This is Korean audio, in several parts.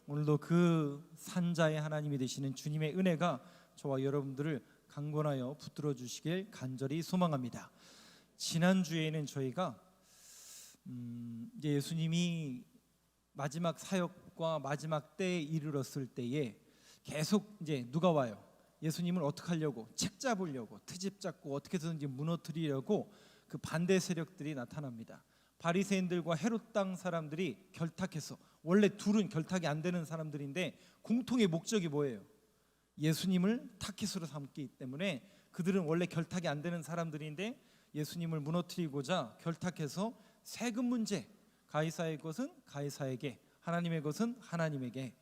오늘도 그 산자의 하나님이 되시는 주님의 은혜가 저와 여러분들을 강권하여 붙들어 주시길 간절히 소망합니다. 지난주에는 저희가 이제 예수님이 마지막 사역과 마지막 때에 이르렀을 때에 계속 이제 누가 와요? 예수님을 어떻게 하려고? 책 잡으려고, 트집 잡고 어떻게 해서든지 무너뜨리려고 그 반대 세력들이 나타납니다. 바리새인들과 헤롯 당 사람들이 결탁해서, 원래 둘은 결탁이 안 되는 사람들인데 공통의 목적이 뭐예요? 예수님을 타깃으로 삼기 때문에 그들은 원래 결탁이 안 되는 사람들인데 예수님을 무너뜨리고자 결탁해서 세금 문제, 가이사의 것은 가이사에게, 하나님의 것은 하나님에게,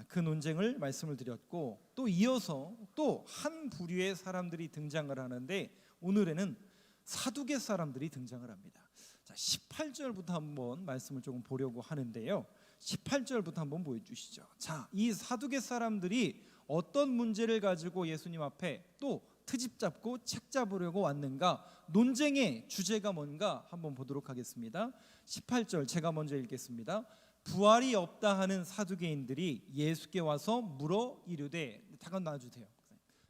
그 논쟁을 말씀을 드렸고, 또 이어서 또 한 부류의 사람들이 등장을 하는데 오늘에는 사두개 사람들이 등장을 합니다. 자, 18절부터 한번 말씀을 조금 보려고 하는데요. 18절부터 한번 보여주시죠. 자, 이 사두개 사람들이 어떤 문제를 가지고 예수님 앞에 또 트집 잡고 책 잡으려고 왔는가, 논쟁의 주제가 뭔가 한번 보도록 하겠습니다. 18절 제가 먼저 읽겠습니다. 부활이 없다 하는 사두개인들이 예수께 와서 물어 이르되, 잠깐 놔주세요.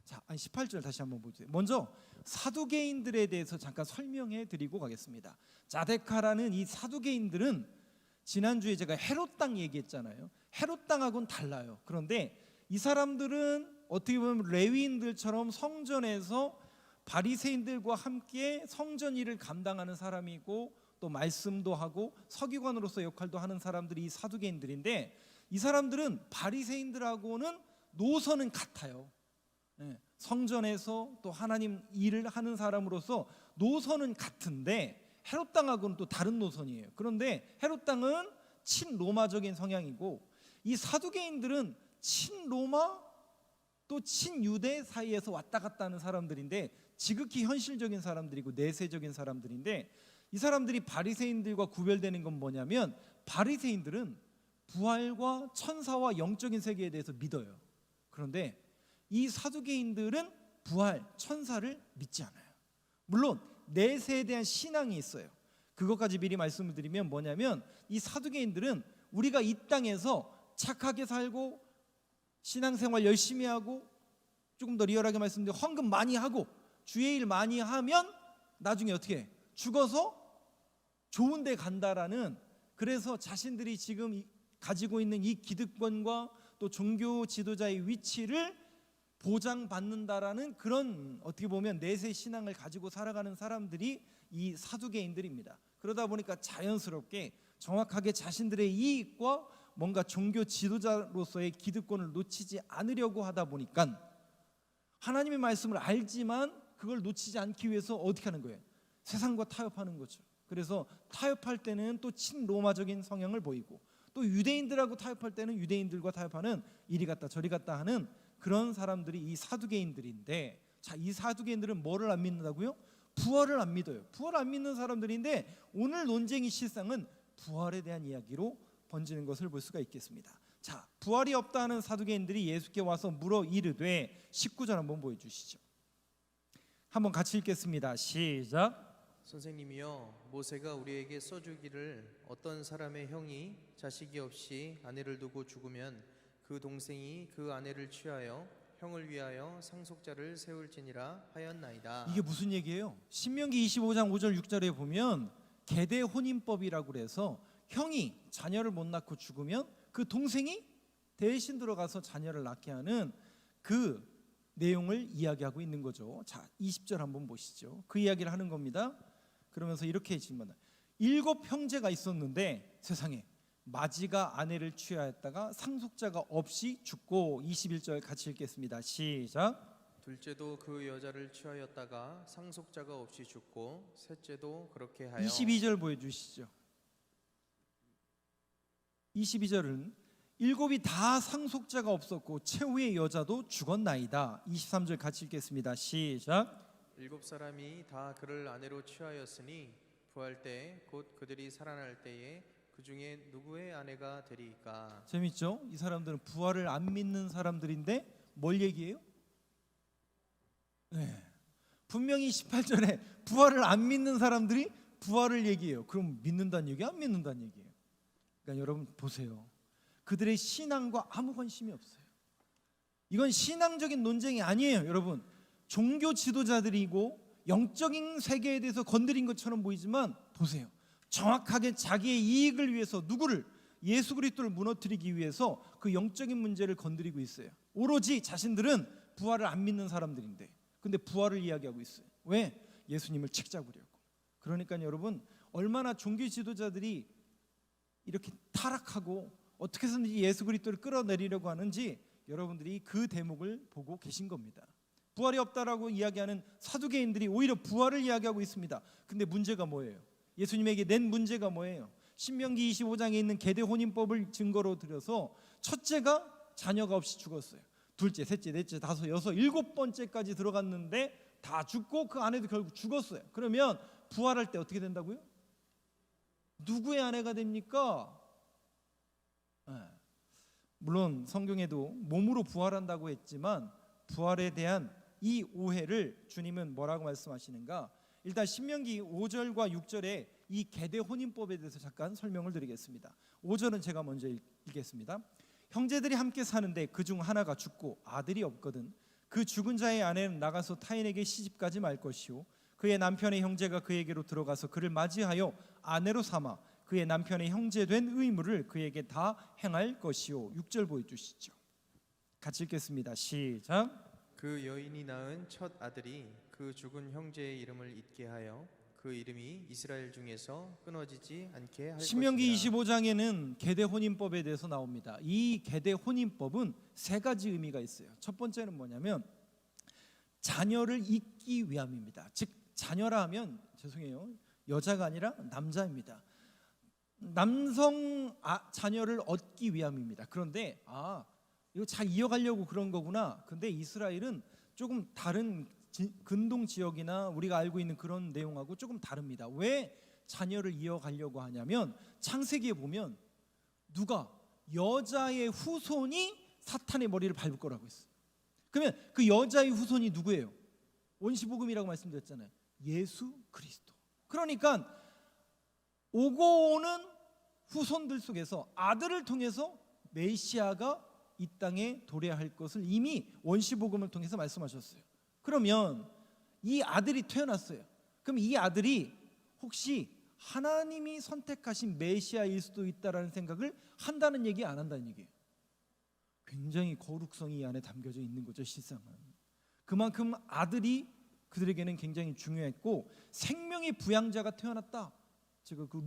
자, 18절 다시 한번 보세요. 먼저 사두개인들에 대해서 잠깐 설명해 드리고 가겠습니다. 자데카라는 이 사두개인들은 지난주에 제가 헤롯 당 얘기했잖아요. 헤롯 당하고는 달라요. 그런데 이 사람들은 어떻게 보면 레위인들처럼 성전에서 바리새인들과 함께 성전 일을 감당하는 사람이고, 또 말씀도 하고 서기관으로서 역할도 하는 사람들이 이 사두개인들인데, 이 사람들은 바리새인들하고는 노선은 같아요. 성전에서 또 하나님 일을 하는 사람으로서 노선은 같은데 헤롯 당하고는 또 다른 노선이에요. 그런데 헤롯 당은 친로마적인 성향이고, 이 사두개인들은 친로마 또 친유대 사이에서 왔다 갔다 하는 사람들인데 지극히 현실적인 사람들이고 내세적인 사람들인데, 이 사람들이 바리새인들과 구별되는 건 뭐냐면, 바리새인들은 부활과 천사와 영적인 세계에 대해서 믿어요. 그런데 이 사두개인들은 부활, 천사를 믿지 않아요. 물론 내세에 대한 신앙이 있어요. 그것까지 미리 말씀을 드리면 뭐냐면, 이 사두개인들은 우리가 이 땅에서 착하게 살고 신앙생활 열심히 하고, 조금 더 리얼하게 말씀드리면 헌금 많이 하고 주의 일 많이 하면 나중에 어떻게 해? 죽어서 좋은 데 간다라는, 그래서 자신들이 지금 가지고 있는 이 기득권과 또 종교 지도자의 위치를 보장받는다라는 그런, 어떻게 보면 내세 신앙을 가지고 살아가는 사람들이 이 사두개인들입니다. 그러다 보니까 자연스럽게 정확하게 자신들의 이익과 뭔가 종교 지도자로서의 기득권을 놓치지 않으려고 하다 보니까 하나님의 말씀을 알지만 그걸 놓치지 않기 위해서 어떻게 하는 거예요? 세상과 타협하는 거죠. 그래서 타협할 때는 또 친로마적인 성향을 보이고, 또 유대인들하고 타협할 때는 유대인들과 타협하는, 이리 갔다 저리 갔다 하는 그런 사람들이 이 사두개인들인데, 자, 이 사두개인들은 뭐를 안 믿는다고요? 부활을 안 믿어요. 부활을 안 믿는 사람들인데 오늘 논쟁이 실상은 부활에 대한 이야기로 번지는 것을 볼 수가 있겠습니다. 자, 부활이 없다 하는 사두개인들이 예수께 와서 물어 이르되, 19절 한번 보여주시죠. 한번 같이 읽겠습니다. 시작. 선생님이여, 모세가 우리에게 써주기를 어떤 사람의 형이 자식이 없이 아내를 두고 죽으면 그 동생이 그 아내를 취하여 형을 위하여 상속자를 세울지니라 하였나이다. 이게 무슨 얘기예요? 신명기 25장 5절 6절에 보면 계대 혼인법이라고 그래서 형이 자녀를 못 낳고 죽으면 그 동생이 대신 들어가서 자녀를 낳게 하는 그 내용을 이야기하고 있는 거죠. 자, 20절 한번 보시죠. 그 이야기를 하는 겁니다. 그러면서 이렇게 질문합니다. 7 형제가 있었는데 세상에 마지가 아내를 취하였다가 상속자가 없이 죽고, 21절 같이 읽겠습니다. 시작. 둘째도 그 여자를 취하였다가 상속자가 없이 죽고, 셋째도 그렇게 하여. 22절 보여주시죠. 22절은 7이 다 상속자가 없었고 최후의 여자도 죽었나이다. 23절 같이 읽겠습니다. 시작. 7 사람이 다 그를 아내로 취하였으니 부활 때 곧 그들이 살아날 때에 그 중에 누구의 아내가 되리이까. 재밌죠? 이 사람들은 부활을 안 믿는 사람들인데 뭘 얘기해요? 네. 분명히 18절에 부활을 안 믿는 사람들이 부활을 얘기해요. 그럼 믿는다는 얘기야? 안 믿는다는 얘기예요? 그러니까 여러분 보세요. 그들의 신앙과 아무 관심이 없어요. 이건 신앙적인 논쟁이 아니에요, 여러분. 종교 지도자들이고 영적인 세계에 대해서 건드린 것처럼 보이지만 보세요. 정확하게 자기의 이익을 위해서 누구를? 예수 그리스도를 무너뜨리기 위해서 그 영적인 문제를 건드리고 있어요. 오로지 자신들은 부활을 안 믿는 사람들인데 근데 부활을 이야기하고 있어요. 왜? 예수님을 책잡으려고. 그러니까 여러분, 얼마나 종교 지도자들이 이렇게 타락하고 어떻게 해서든지 예수 그리스도를 끌어내리려고 하는지 여러분들이 그 대목을 보고 계신 겁니다. 부활이 없다라고 이야기하는 사두개인들이 오히려 부활을 이야기하고 있습니다. 근데 문제가 뭐예요? 예수님에게 낸 문제가 뭐예요? 신명기 25장에 있는 계대 혼인법을 증거로 들여서 첫째가 자녀가 없이 죽었어요. 둘째, 셋째, 넷째, 다섯, 여섯, 일곱 번째까지 들어갔는데 다 죽고 그 아내도 결국 죽었어요. 그러면 부활할 때 어떻게 된다고요? 누구의 아내가 됩니까? 물론 성경에도 몸으로 부활한다고 했지만 부활에 대한 이 오해를 주님은 뭐라고 말씀하시는가? 일단 신명기 5절과 6절에 이 계대 혼인법에 대해서 잠깐 설명을 드리겠습니다. 5절은 제가 먼저 읽겠습니다. 형제들이 함께 사는데 그중 하나가 죽고 아들이 없거든 그 죽은 자의 아내는 나가서 타인에게 시집가지 말 것이요 그의 남편의 형제가 그에게로 들어가서 그를 맞이하여 아내로 삼아 그의 남편의 형제된 의무를 그에게 다 행할 것이요. 6절 보여주시죠. 같이 읽겠습니다. 시작. 그 여인이 낳은 첫 아들이 그 죽은 형제의 이름을 잊게 하여 그 이름이 이스라엘 중에서 끊어지지 않게 할 신명기 것이라. 25장에는 계대 혼인법에 대해서 나옵니다. 이 계대 혼인법은 세 가지 의미가 있어요. 첫 번째는 뭐냐면 자녀를 잇기 위함입니다. 즉 자녀라 하면 죄송해요. 여자가 아니라 남자입니다. 남성 자녀를 얻기 위함입니다. 그런데 이거 잘 이어가려고 그런 거구나. 근데 이스라엘은 조금 다른 근동 지역이나 우리가 알고 있는 그런 내용하고 조금 다릅니다. 왜 자녀를 이어가려고 하냐면 창세기에 보면 누가 여자의 후손이 사탄의 머리를 밟을 거라고 했어요. 그러면 그 여자의 후손이 누구예요? 원시복음이라고 말씀드렸잖아요. 예수 그리스도. 그러니까 오고 오는 후손들 속에서 아들을 통해서 메시아가 이 땅에 도래할 것을 이미 원시복음을 통해서 말씀하셨어요. 그러면 이 아들이 태어났어요. 그럼 이 아들이 혹시 하나님이 선택하신 메시아일 수도 있다라는 생각을 한다는 얘기 안 한다는 얘기예요. 굉장히 거룩성이 이 안에 담겨져 있는 거죠. 실상은 그만큼 아들이 그들에게는 굉장히 중요했고 생명의 부양자가 태어났다. 제가 그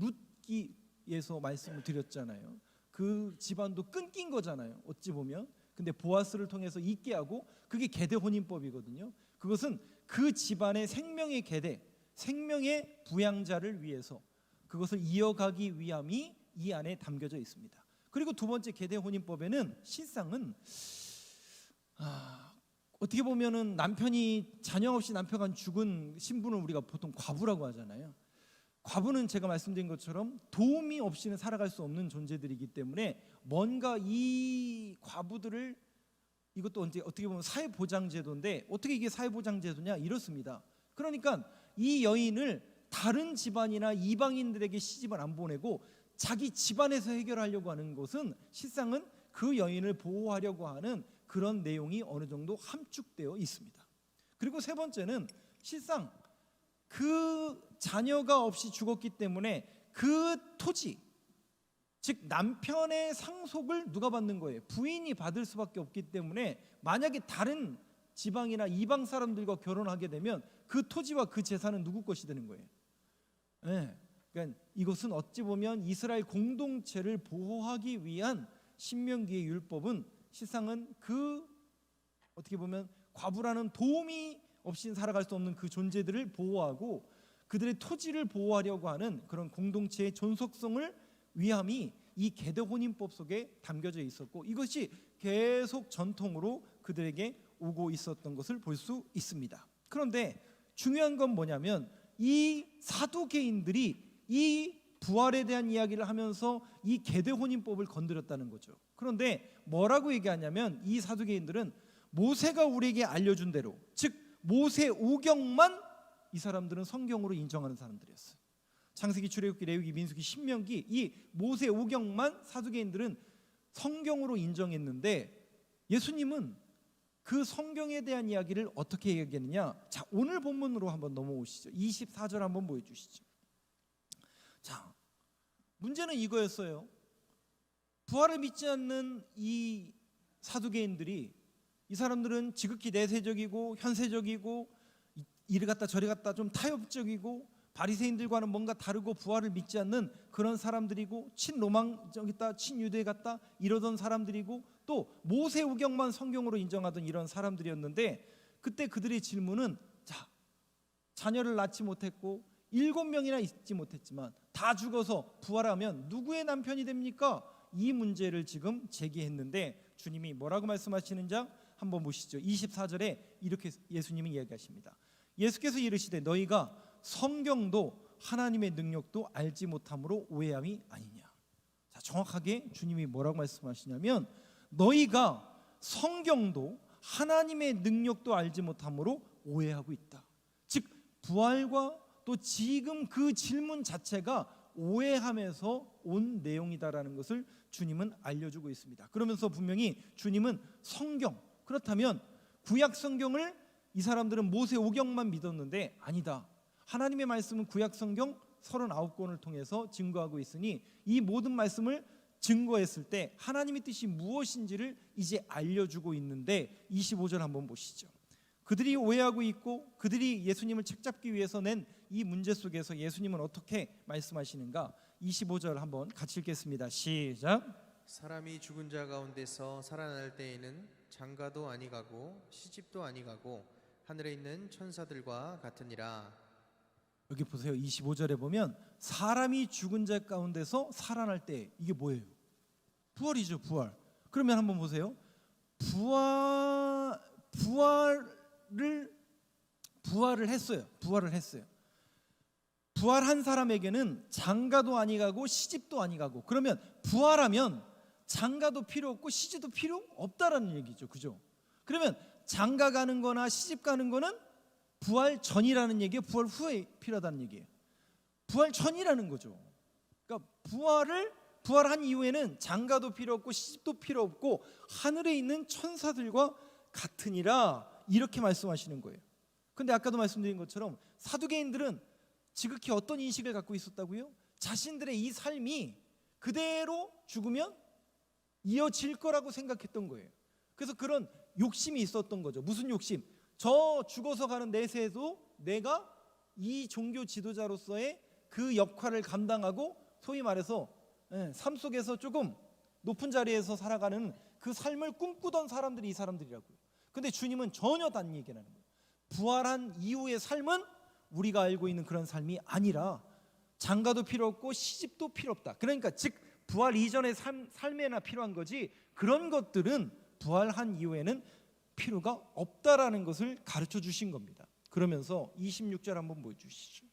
룻기에서 말씀을 드렸잖아요. 그 집안도 끊긴 거잖아요. 어찌 보면. 근데 보아스를 통해서 있게 하고 그게 계대 혼인법이거든요. 그것은 그 집안의 생명의 계대, 생명의 부양자를 위해서 그것을 이어가기 위함이 이 안에 담겨져 있습니다. 그리고 두 번째 계대 혼인법에는 실상은 어떻게 보면은 남편이 자녀 없이 남편과 죽은 신부는 우리가 보통 과부라고 하잖아요. 과부는 제가 말씀드린 것처럼 도움이 없이는 살아갈 수 없는 존재들이기 때문에 뭔가 이 과부들을 이것도 어떻게 보면 사회보장제도인데 어떻게 이게 사회보장제도냐 이렇습니다. 그러니까 이 여인을 다른 집안이나 이방인들에게 시집을 안 보내고 자기 집안에서 해결하려고 하는 것은 실상은 그 여인을 보호하려고 하는 그런 내용이 어느 정도 함축되어 있습니다. 그리고 세 번째는 실상 그 자녀가 없이 죽었기 때문에 그 토지, 즉 남편의 상속을 누가 받는 거예요? 부인이 받을 수밖에 없기 때문에 만약에 다른 지방이나 이방 사람들과 결혼하게 되면 그 토지와 그 재산은 누구 것이 되는 거예요? 네. 그러니까 이것은 어찌 보면 이스라엘 공동체를 보호하기 위한 신명기의 율법은 실상은 그 어떻게 보면 과부라는 도움이 없이는 살아갈 수 없는 그 존재들을 보호하고 그들의 토지를 보호하려고 하는 그런 공동체의 존속성을 위함이 이 계대 혼인법 속에 담겨져 있었고 이것이 계속 전통으로 그들에게 오고 있었던 것을 볼 수 있습니다. 그런데 중요한 건 뭐냐면 이 사두개인들이 이 부활에 대한 이야기를 하면서 이 계대 혼인법을 건드렸다는 거죠. 그런데 뭐라고 얘기하냐면 이 사두개인들은 모세가 우리에게 알려준 대로 즉 모세 오경만 이 사람들은 성경으로 인정하는 사람들이었어요. 창세기, 출애굽기, 레위기, 민수기, 신명기 이 모세 오경만 사두개인들은 성경으로 인정했는데 예수님은 그 성경에 대한 이야기를 어떻게 얘기했느냐? 자, 오늘 본문으로 한번 넘어오시죠. 24절 한번 보여주시죠. 자, 문제는 이거였어요. 부활을 믿지 않는 이 사두개인들이, 이 사람들은 지극히 내세적이고 현세적이고 이리 갔다 저리 갔다 좀 타협적이고 바리새인들과는 뭔가 다르고 부활을 믿지 않는 그런 사람들이고 친로망적이다 친유대 같다 이러던 사람들이고 또 모세우경만 성경으로 인정하던 이런 사람들이었는데, 그때 그들의 질문은, 자, 자녀를 낳지 못했고 7명이나 있지 못했지만 다 죽어서 부활하면 누구의 남편이 됩니까? 이 문제를 지금 제기했는데 주님이 뭐라고 말씀하시는지 한번 보시죠. 24절에 이렇게 예수님이 이야기하십니다. 예수께서 이르시되 너희가 성경도 하나님의 능력도 알지 못함으로 오해함이 아니냐. 자, 정확하게 주님이 뭐라고 말씀하시냐면 너희가 성경도 하나님의 능력도 알지 못함으로 오해하고 있다. 즉 부활과 또 지금 그 질문 자체가 오해함에서 온 내용이다라는 것을 주님은 알려주고 있습니다. 그러면서 분명히 주님은 성경, 그렇다면 구약 성경을 이 사람들은 모세오경만 믿었는데 아니다. 하나님의 말씀은 구약 성경 39권을 통해서 증거하고 있으니 이 모든 말씀을 증거했을 때 하나님의 뜻이 무엇인지를 이제 알려주고 있는데 25절 한번 보시죠. 그들이 오해하고 있고 그들이 예수님을 책잡기 위해서 낸 이 문제 속에서 예수님은 어떻게 말씀하시는가? 25절 한번 같이 읽겠습니다. 시작. 사람이 죽은 자 가운데서 살아날 때에는 장가도 아니가고 시집도 아니가고 하늘에 있는 천사들과 같으니라. 여기 보세요. 25절에 보면 사람이 죽은 자 가운데서 살아날 때, 이게 뭐예요? 부활이죠. 부활. 그러면 한번 보세요. 부활을 했어요. 부활한 사람에게는 장가도 아니가고 시집도 아니가고, 그러면 부활하면 장가도 필요 없고 시집도 필요 없다라는 얘기죠. 그죠? 그러면 장가 가는 거나 시집 가는 거는 부활 전이라는 얘기예요? 부활 후에 필요하다는 얘기예요? 부활 전이라는 거죠. 그러니까 부활한 이후에는 장가도 필요 없고 시집도 필요 없고 하늘에 있는 천사들과 같으니라, 이렇게 말씀하시는 거예요. 근데 아까도 말씀드린 것처럼 사두개인들은 지극히 어떤 인식을 갖고 있었다고요? 자신들의 이 삶이 그대로 죽으면 이어질 거라고 생각했던 거예요. 그래서 그런 욕심이 있었던 거죠. 무슨 욕심? 저 죽어서 가는 내세에도 내가 이 종교 지도자로서의 그 역할을 감당하고, 소위 말해서 삶 속에서 조금 높은 자리에서 살아가는 그 삶을 꿈꾸던 사람들이 이 사람들이라고요. 근데 주님은 전혀 다른 얘기를 하는 거예요. 부활한 이후의 삶은 우리가 알고 있는 그런 삶이 아니라 장가도 필요 없고 시집도 필요 없다. 그러니까 즉 부활 이전의 삶에나 필요한 거지, 그런 것들은 부활한 이후에는 필요가 없다라는 것을 가르쳐 주신 겁니다. 그러면서 26절 한번 보여주시죠.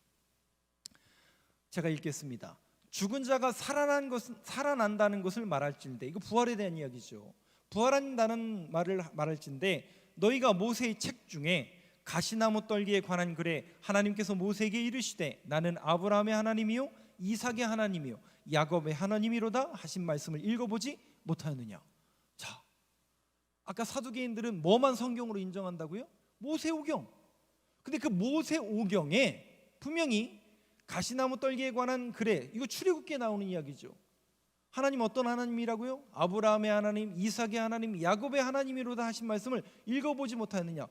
제가 읽겠습니다. 죽은 자가 살아난다는 것을 말할진대, 이거 부활에 대한 이야기죠. 부활한다는 말을 말할진대 너희가 모세의 책 중에 가시나무 떨기에 관한 글에 하나님께서 모세에게 이르시되 나는 아브라함의 하나님이요 이삭의 하나님이요 야곱의 하나님이로다 하신 말씀을 읽어보지 못하였느냐. 자, 아까 사두개인들은 뭐만 성경으로 인정한다고요? 모세오경. 근데 그 모세오경에 분명히 가시나무 떨기에 관한 글에, 이거 출애굽기에 나오는 이야기죠. 하나님 어떤 하나님이라고요? 아브라함의 하나님, 이삭의 하나님, 야곱의 하나님이로다 하신 말씀을 읽어보지 못하였느냐.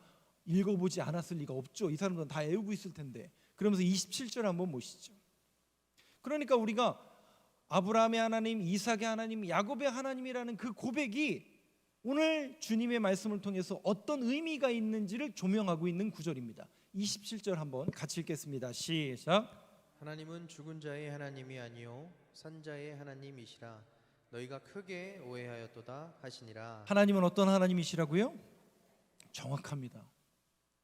읽어보지 않았을 리가 없죠. 이 사람들은 다 외우고 있을 텐데. 그러면서 27절 한번 보시죠. 그러니까 우리가 아브라함의 하나님, 이삭의 하나님, 야곱의 하나님이라는 그 고백이 오늘 주님의 말씀을 통해서 어떤 의미가 있는지를 조명하고 있는 구절입니다. 27절 한번 같이 읽겠습니다. 시작. 하나님은 죽은 자의 하나님이 아니요 산 자의 하나님이시라. 너희가 크게 오해하였도다 하시니라. 하나님은 어떤 하나님이시라고요? 정확합니다.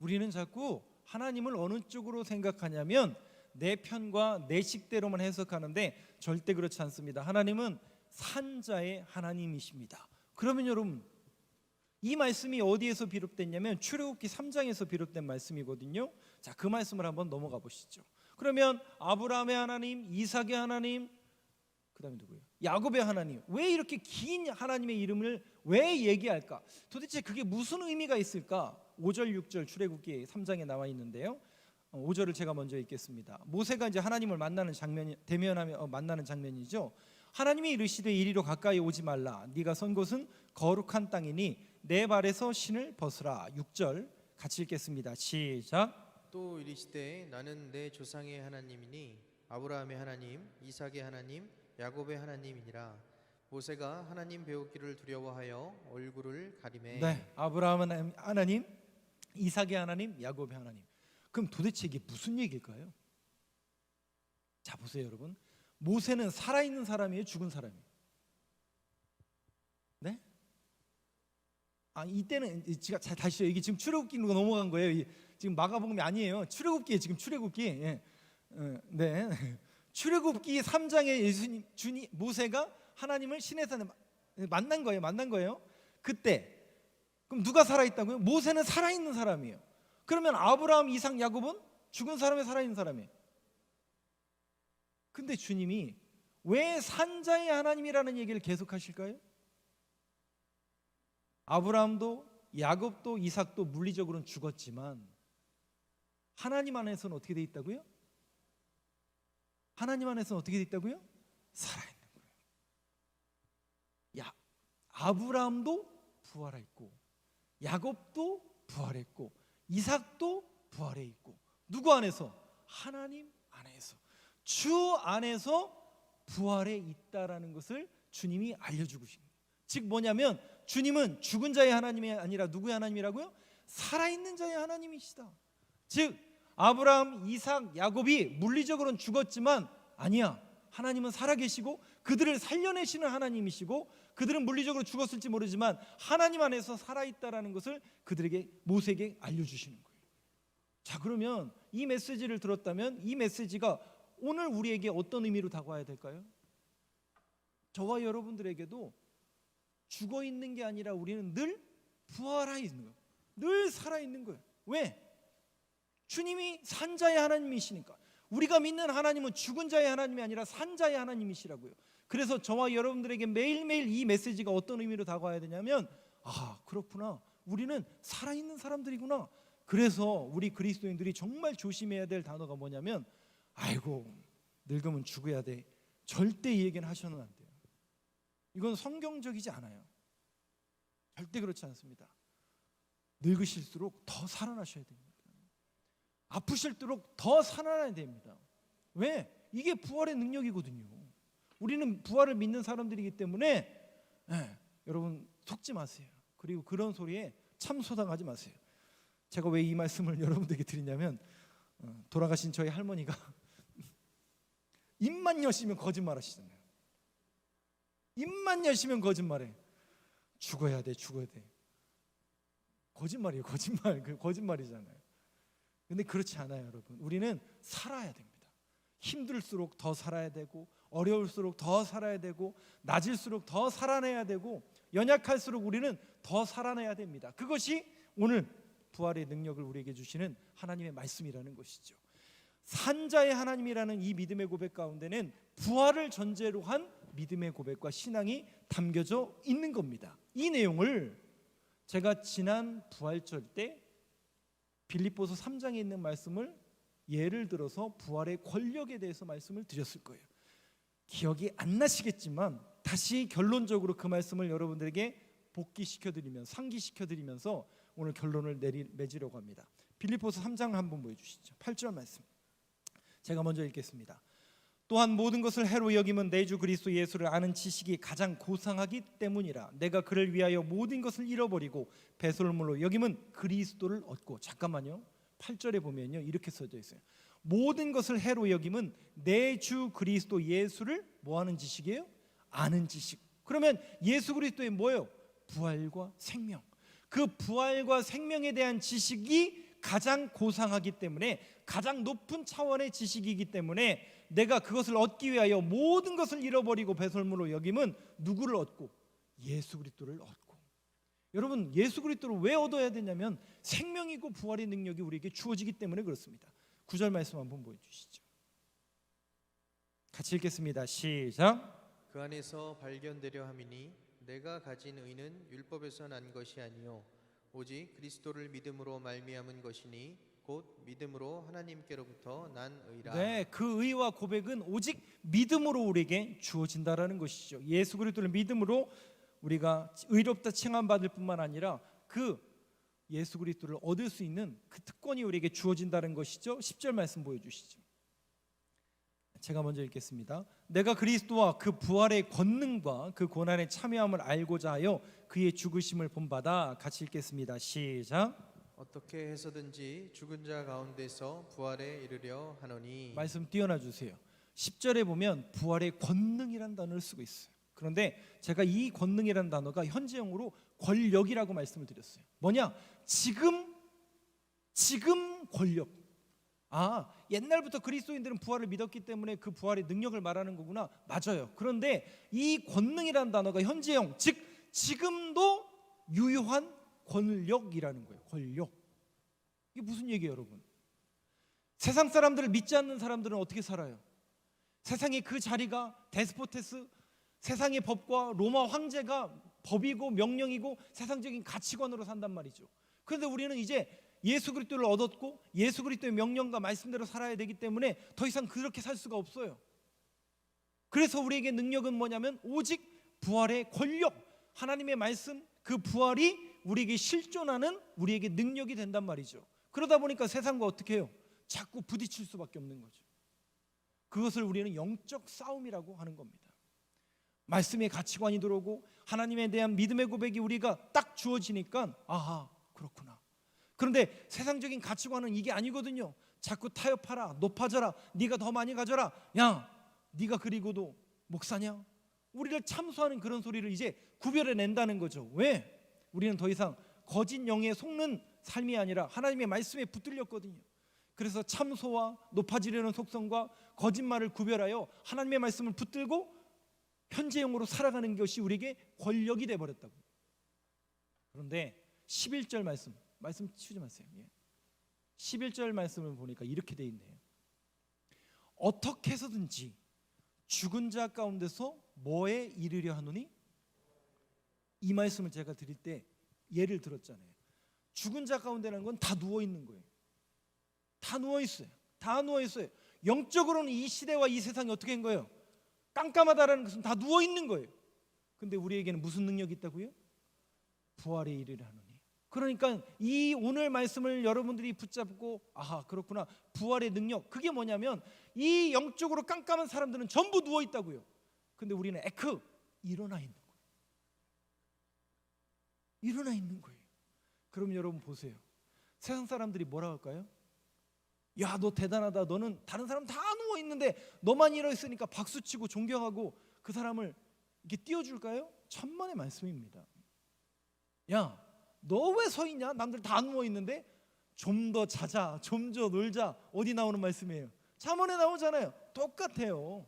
우리는 자꾸 하나님을 어느 쪽으로 생각하냐면 내 편과 내 식대로만 해석하는데 절대 그렇지 않습니다. 하나님은 산 자의 하나님이십니다. 그러면 여러분, 이 말씀이 어디에서 비롯됐냐면 출애굽기 3장에서 비롯된 말씀이거든요. 자, 그 말씀을 한번 넘어가 보시죠. 그러면 아브라함의 하나님, 이삭의 하나님, 그 다음에 누구예요? 야곱의 하나님, 왜 이렇게 긴 하나님의 이름을 왜 얘기할까? 도대체 그게 무슨 의미가 있을까? 5절 6절 출애굽기 3장에 나와 있는데요. 5절을 제가 먼저 읽겠습니다. 모세가 이제 하나님을 만나는 장면이 대면하며 만나는 장면이죠. 하나님이 이르시되 이리로 가까이 오지 말라. 네가 선 곳은 거룩한 땅이니 내 발에서 신을 벗으라. 6절 같이 읽겠습니다. 시작. 또 이르시되 나는 내 조상의 하나님이니 아브라함의 하나님, 이삭의 하나님, 야곱의 하나님이니라. 모세가 하나님 배우기를 두려워하여 얼굴을 가리매. 네, 아브라함은 하나님, 이삭의 하나님, 야곱의 하나님. 그럼 도대체 이게 무슨 얘기일까요? 자, 보세요, 여러분. 모세는 살아있는 사람이에요, 죽은 사람이에요? 네? 이때는 제가 다시요. 이게 지금 출애굽기로 넘어간 거예요. 지금 마가복음이 아니에요. 출애굽기에 지금 출애굽기. 예. 네. 출애굽기 3장에 모세가 하나님을 시내산에 만난 거예요. 그때 그럼 누가 살아있다고요? 모세는 살아있는 사람이에요. 그러면 아브라함, 이삭, 야곱은 죽은 사람이 살아있는 사람이에요. 근데 주님이 왜 산자의 하나님이라는 얘기를 계속하실까요? 아브라함도 야곱도 이삭도 물리적으로는 죽었지만 하나님 안에서는 어떻게 돼 있다고요? 하나님 안에서는 어떻게 돼 있다고요? 살아있는 거예요. 아브라함도 부활했고 야곱도 부활했고 이삭도 부활해 있고 누구 안에서? 하나님 안에서, 주 안에서 부활해 있다라는 것을 주님이 알려주고 계십니다. 즉 뭐냐면 주님은 죽은 자의 하나님이 아니라 누구의 하나님이라고요? 살아있는 자의 하나님이시다. 즉 아브라함, 이삭, 야곱이 물리적으로는 죽었지만 아니야, 하나님은 살아계시고 그들을 살려내시는 하나님이시고 그들은 물리적으로 죽었을지 모르지만 하나님 안에서 살아있다라는 것을 그들에게, 모세에게 알려주시는 거예요. 자, 그러면 이 메시지를 들었다면 이 메시지가 오늘 우리에게 어떤 의미로 다가와야 될까요? 저와 여러분들에게도 죽어 있는 게 아니라 우리는 늘 부활해 있는 거예요. 늘 살아있는 거예요. 왜? 주님이 산자의 하나님이시니까. 우리가 믿는 하나님은 죽은 자의 하나님이 아니라 산자의 하나님이시라고요. 그래서 저와 여러분들에게 매일매일 이 메시지가 어떤 의미로 다가와야 되냐면, 그렇구나, 우리는 살아있는 사람들이구나. 그래서 우리 그리스도인들이 정말 조심해야 될 단어가 뭐냐면, 아이고 늙으면 죽어야 돼, 절대 이 얘기는 하셔는 안 돼요. 이건 성경적이지 않아요. 절대 그렇지 않습니다. 늙으실수록 더 살아나셔야 됩니다. 아프실수록 더 살아나야 됩니다. 왜? 이게 부활의 능력이거든요. 우리는 부활을 믿는 사람들이기 때문에 여러분 속지 마세요. 그리고 그런 소리에 참소당하지 마세요. 제가 왜 이 말씀을 여러분들에게 드리냐면, 돌아가신 저희 할머니가 입만 여시면 거짓말 하시잖아요. 입만 여시면 거짓말해. 죽어야 돼. 거짓말이에요. 거짓말. 그 거짓말이잖아요. 근데 그렇지 않아요, 여러분. 우리는 살아야 됩니다. 힘들수록 더 살아야 되고, 어려울수록 더 살아야 되고, 낮을수록 더 살아내야 되고, 연약할수록 우리는 더 살아내야 됩니다. 그것이 오늘 부활의 능력을 우리에게 주시는 하나님의 말씀이라는 것이죠. 산자의 하나님이라는 이 믿음의 고백 가운데는 부활을 전제로 한 믿음의 고백과 신앙이 담겨져 있는 겁니다. 이 내용을 제가 지난 부활절 때 빌립보서 3장에 있는 말씀을 예를 들어서 부활의 권력에 대해서 말씀을 드렸을 거예요. 기억이 안 나시겠지만 다시 결론적으로 그 말씀을 여러분들에게 복기시켜드리면서, 상기시켜드리면서 오늘 결론을 맺으려고 합니다. 빌립보서 3장 한번 보여주시죠. 8절 말씀 제가 먼저 읽겠습니다. 또한 모든 것을 해로 여김은 내 주 그리스도 예수를 아는 지식이 가장 고상하기 때문이라. 내가 그를 위하여 모든 것을 잃어버리고 배설물로 여김은 그리스도를 얻고. 잠깐만요. 8절에 보면요 이렇게 써져 있어요. 모든 것을 해로 여김은 내 주 그리스도 예수를 뭐하는 지식이에요? 아는 지식. 그러면 예수 그리스도의 뭐예요? 부활과 생명. 그 부활과 생명에 대한 지식이 가장 고상하기 때문에, 가장 높은 차원의 지식이기 때문에 내가 그것을 얻기 위하여 모든 것을 잃어버리고 배설물로 여김은 누구를 얻고? 예수 그리스도를 얻고. 여러분, 예수 그리스도를 왜 얻어야 되냐면 생명이고 부활의 능력이 우리에게 주어지기 때문에 그렇습니다. 9절 말씀 한번 보여주시죠. 같이 읽겠습니다. 시작. 그 안에서 발견되려 함이니 내가 가진 의는 율법에서 난 것이 아니요 오직 그리스도를 믿음으로 말미암은 것이니 곧 믿음으로 하나님께로부터 난 의라. 네, 그 의와 고백은 오직 믿음으로 우리에게 주어진다라는 것이죠. 예수 그리스도를 믿음으로 우리가 의롭다 칭함받을 뿐만 아니라 그 예수 그리스도를 얻을 수 있는 그 특권이 우리에게 주어진다는 것이죠. 10절 말씀 보여주시죠. 제가 먼저 읽겠습니다. 내가 그리스도와 그 부활의 권능과 그 고난의 참여함을 알고자 하여 그의 죽으심을 본받아. 같이 읽겠습니다. 시작. 어떻게 해서든지 죽은 자 가운데서 부활에 이르려 하노니. 말씀 띄어놔 주세요. 10절에 보면 부활의 권능이라는 단어를 쓰고 있어요. 그런데 제가 이 권능이라는 단어가 현재형으로 권력이라고 말씀을 드렸어요. 뭐냐? 지금 권력. 옛날부터 그리스도인들은 부활을 믿었기 때문에 그 부활의 능력을 말하는 거구나. 맞아요. 그런데 이 권능이라는 단어가 현재형, 즉 지금도 유효한 권력이라는 거예요. 권력. 이게 무슨 얘기예요, 여러분? 세상 사람들을 믿지 않는 사람들은 어떻게 살아요? 세상의 그 자리가 데스포테스, 세상의 법과 로마 황제가 법이고 명령이고 세상적인 가치관으로 산단 말이죠. 그런데 우리는 이제 예수 그리스도를 얻었고 예수 그리스도의 명령과 말씀대로 살아야 되기 때문에 더 이상 그렇게 살 수가 없어요. 그래서 우리에게 능력은 뭐냐면 오직 부활의 권력, 하나님의 말씀, 그 부활이 우리에게 실존하는 우리에게 능력이 된단 말이죠. 그러다 보니까 세상과 어떻게 해요? 자꾸 부딪힐 수밖에 없는 거죠. 그것을 우리는 영적 싸움이라고 하는 겁니다. 말씀의 가치관이 들어오고 하나님에 대한 믿음의 고백이 우리가 딱 주어지니까 아하, 그렇구나. 그런데 세상적인 가치관은 이게 아니거든요. 자꾸 타협하라, 높아져라, 네가 더 많이 가져라, 야 네가 그리고도 목사냐? 우리를 참소하는 그런 소리를 이제 구별해낸다는 거죠. 왜? 우리는 더 이상 거짓 영에 속는 삶이 아니라 하나님의 말씀에 붙들렸거든요. 그래서 참소와 높아지려는 속성과 거짓말을 구별하여 하나님의 말씀을 붙들고 현재형으로 살아가는 것이 우리에게 권력이 되어버렸다고. 그런데 11절 말씀 치우지 마세요. 11절 말씀을 보니까 이렇게 돼 있네요. 어떻게 해서든지 죽은 자 가운데서 뭐에 이르려 하노니? 이 말씀을 제가 드릴 때 예를 들었잖아요. 죽은 자 가운데라는 건 다 누워 있는 거예요. 다 누워 있어요. 다 누워 있어요. 영적으로는 이 시대와 이 세상이 어떻게 된 거예요? 깜깜하다라는 것은 다 누워 있는 거예요. 근데 우리에게는 무슨 능력이 있다고요? 부활에 이르려 하노니. 그러니까 이 오늘 말씀을 여러분들이 붙잡고 아하, 그렇구나. 부활의 능력. 그게 뭐냐면 이 영적으로 깜깜한 사람들은 전부 누워 있다고요. 근데 우리는 일어나 있는 거예요. 일어나 있는 거예요. 그럼 여러분 보세요. 세상 사람들이 뭐라 할까요? 야, 너 대단하다. 너는 다른 사람 다 누워 있는데 너만 일어 있으니까 박수치고 존경하고 그 사람을 이렇게 띄워줄까요? 천만의 말씀입니다. 야, 너 왜 서 있냐? 남들 다 누워 있는데. 좀 더 자자, 좀 더 놀자. 어디 나오는 말씀이에요? 잠언에 나오잖아요. 똑같아요.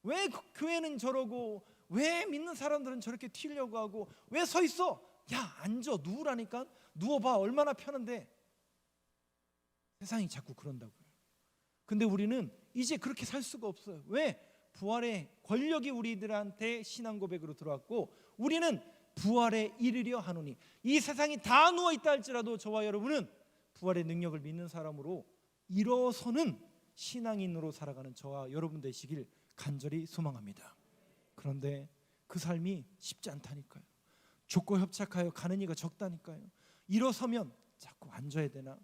왜 교회는 저러고 왜 믿는 사람들은 저렇게 튀려고 하고 왜 서 있어? 야, 앉아, 누우라니까. 누워봐, 얼마나 편한데. 세상이 자꾸 그런다고요. 근데 우리는 이제 그렇게 살 수가 없어요. 왜? 부활의 권력이 우리들한테 신앙 고백으로 들어왔고 우리는 부활에 이르려 하노니. 이 세상이 다 누워있다 할지라도 저와 여러분은 부활의 능력을 믿는 사람으로 일어서는 신앙인으로 살아가는 저와 여러분 되시길 간절히 소망합니다. 그런데 그 삶이 쉽지 않다니까요. 좁고 협착하여 가는 이가 적다니까요. 일어서면 자꾸 앉아야 되나?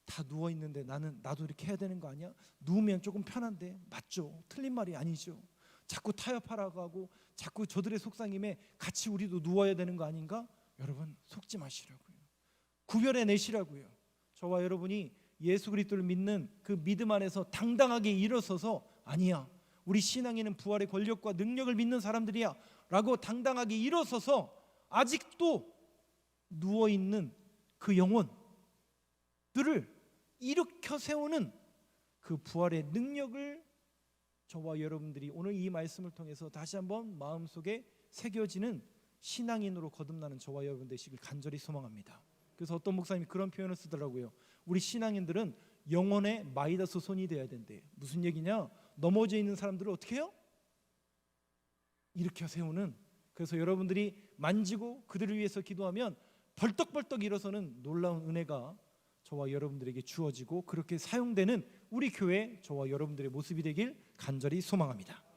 다 누워있는데 나도 이렇게 해야 되는 거 아니야? 누우면 조금 편한데. 맞죠? 틀린 말이 아니죠. 자꾸 타협하라고 하고 자꾸 저들의 속상임에 같이 우리도 누워야 되는 거 아닌가? 여러분 속지 마시라고요. 구별해내시라고요. 저와 여러분이 예수 그리스도를 믿는 그 믿음 안에서 당당하게 일어서서 아니야, 우리 신앙에는 부활의 권력과 능력을 믿는 사람들이야 라고 당당하게 일어서서 아직도 누워있는 그 영혼들을 일으켜 세우는 그 부활의 능력을 저와 여러분들이 오늘 이 말씀을 통해서 다시 한번 마음속에 새겨지는 신앙인으로 거듭나는 저와 여러분 되시길 간절히 소망합니다. 그래서 어떤 목사님이 그런 표현을 쓰더라고요. 우리 신앙인들은 영혼의 마이다스 손이 돼야 된대. 무슨 얘기냐? 넘어져 있는 사람들을 어떻게 해요? 일으켜 세우는, 그래서 여러분들이 만지고 그들을 위해서 기도하면 벌떡벌떡 일어서는 놀라운 은혜가 저와 여러분들에게 주어지고 그렇게 사용되는 우리 교회 저와 여러분들의 모습이 되길 간절히 소망합니다.